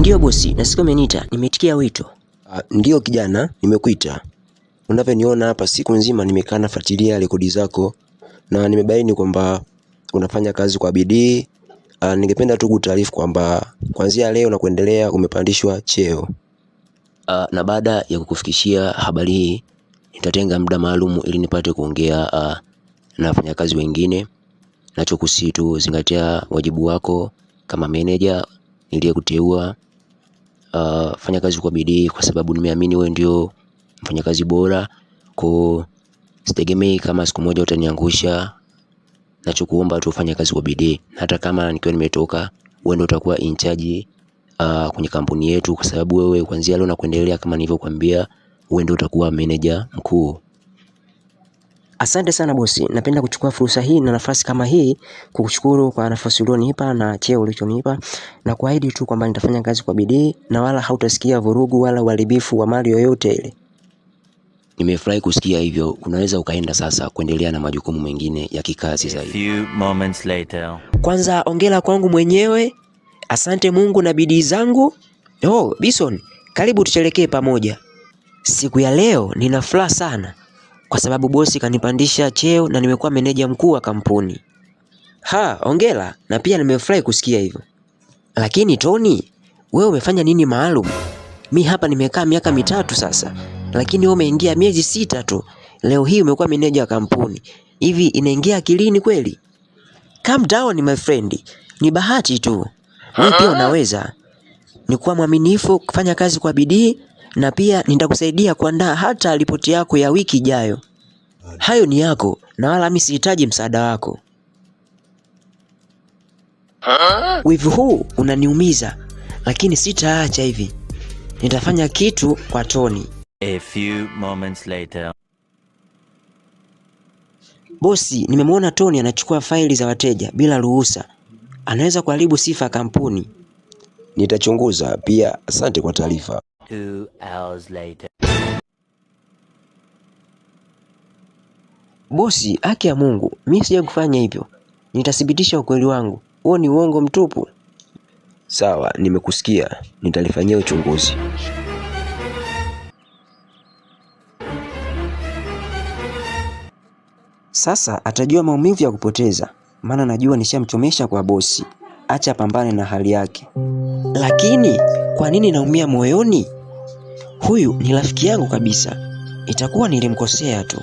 Ndio bosi, nasikia umeniita, nimeitikia wito. Ndio kijana, nimekuita. Unavyoniona hapa siku nzima nimekaa nafuatilia rekodi zako na nimebaini kwamba unafanya kazi kwa bidii. Ningependa tu kutaarifu kwamba kuanzia leo na kuendelea umepandishwa cheo. Na baada ya kukufikishia habari hii, nitatenga muda maalum ili nipate kuongea na wafanyakazi wengine. Nachokusihi tu zingatia wajibu wako kama manager niliyekuteua. Fanya kazi kwa bidii kwa sababu nimeamini wewe ndio mfanyakazi bora. Kwa sitegemei kama siku moja utaniangusha. Nachokuomba tu ufanye kazi kwa bidii. Hata kama nikiwa nimetoka, wewe ndio utakuwa in charge kwenye kampuni yetu, kwa sababu wewe kuanzia leo na kuendelea kama nilivyokuambia, wewe ndio utakuwa manager mkuu. Asante sana bosi, napenda kuchukua fursa hii na nafasi kama hii kukushukuru kwa nafasi ulionipa na cheo ulichonipa, na kuahidi tu kwamba nitafanya kazi kwa bidii na wala hautasikia vurugu wala uharibifu wa mali yoyote ile. Nimefurahi kusikia hivyo. Unaweza ukaenda sasa kuendelea na majukumu mengine ya kikazi zaidi. Few moments later. Kwanza ongera kwangu mwenyewe. Asante Mungu na bidii zangu. Bison, karibu tusherekee pamoja. Siku ya leo nina furaha sana kwa sababu bosi kanipandisha cheo na nimekuwa meneja mkuu wa kampuni. Ongera, na pia nimefurahi kusikia hivyo. Lakini Tony, wewe umefanya nini maalum? Mi hapa nimekaa miaka 3 sasa, lakini wewe umeingia miezi 6 tu. Leo hii umekuwa meneja wa kampuni. Hivi inaingia akilini kweli? Calm down my friend. Ni bahati tu. Wewe pia unaweza. Ni kuwa mwaminifu, kufanya kazi kwa bidii, na pia nitakusaidia kuandaa hata ripoti yako ya wiki ijayo. Hayo ni yako na wala mimi sihitaji msaada wako. Wivu huu unaniumiza, lakini sitaacha hivi. Nitafanya kitu kwa Tony. A few moments later. Bosi, nimemwona Tony anachukua faili za wateja bila ruhusa. Anaweza kuharibu sifa ya kampuni. Nitachunguza pia. Asante kwa taarifa. 2 hours later. Bosi, haki ya Mungu, mimi sija kufanya hivyo. Nitathibitisha ukweli wangu. Huo ni uongo mtupu. Sawa, nimekusikia. Nitalifanyia uchunguzi. Sasa atajua maumivu ya kupoteza, maana najua nishamchomesha kwa bosi. Acha pambane na hali yake. Lakini kwa nini naumia moyoni? Huyu ni rafiki yangu kabisa. Itakuwa nilimkosea tu.